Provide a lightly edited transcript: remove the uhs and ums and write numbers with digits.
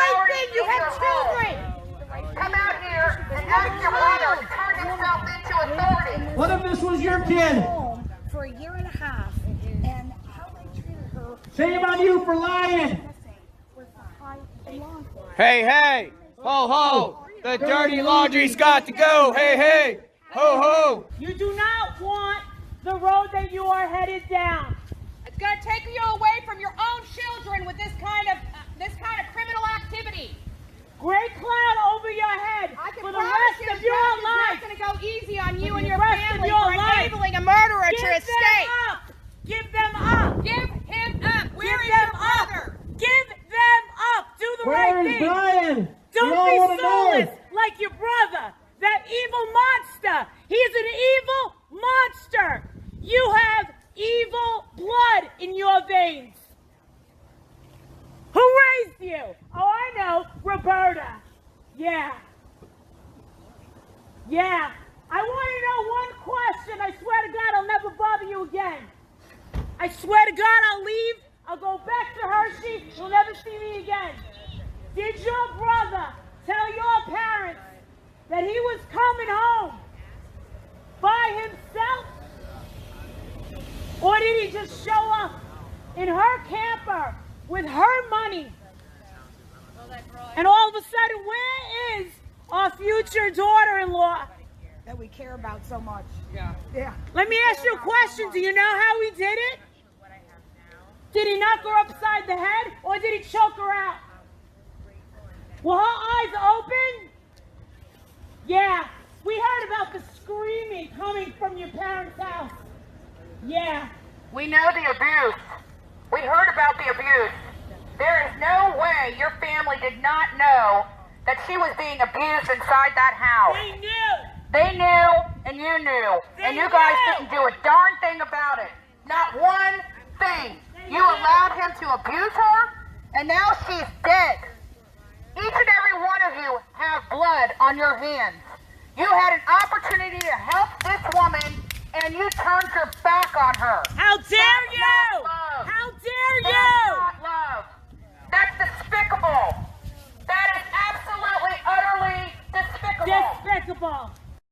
right thing. You have children. Come out here and ask your brother to turn himself into authority. What if this was your kid? For a year and a half, and how they treated her. Shame on you for lying. Hey, hey, ho, ho, the dirty laundry's got to go. Hey, hey, ho, ho. You do not want the road that you are headed down. It's going to take you away from your own children with this kind of criminal activity. Great cloud over your head for the rest of your life. It's not going to go easy on you and the your rest family of your for life. enabling a murderer to escape. Give them up. Give him up. Where is Give them your brother? Give them up. Do the right Where is thing. Brian? Don't be soulless like your brother, that evil monster. He is an evil monster. You have evil blood in your veins. Who raised you? Oh, I know, Roberta. Yeah. Yeah. I want to know one question. I swear to God I'll never bother you again. I swear to God I'll leave. I'll go back to Hershey. You'll never see me again. Did your brother tell your parents that he was coming home by himself? Or did he just show up in her camper with her money? And all of a sudden, where is our future daughter-in-law That we care about so much. Yeah. Let me ask you a question. Do you know how he did it? Did he knock her upside the head, or did he choke her out? Were her eyes open? Yeah. We heard about the screaming coming from your parents' house. Yeah. We know the abuse. We heard about the abuse. There is no way your family did not know that she was being abused inside that house. They knew. They knew, and you knew. And you guys didn't do a darn thing about it. Not one thing. You allowed him to abuse her, and now she's dead. Each and every one of you have blood on your hands. You had an opportunity to help this woman, and you turned your back on her. How dare you! How dare you! That's not love. That's despicable. That is absolutely, utterly despicable. Despicable.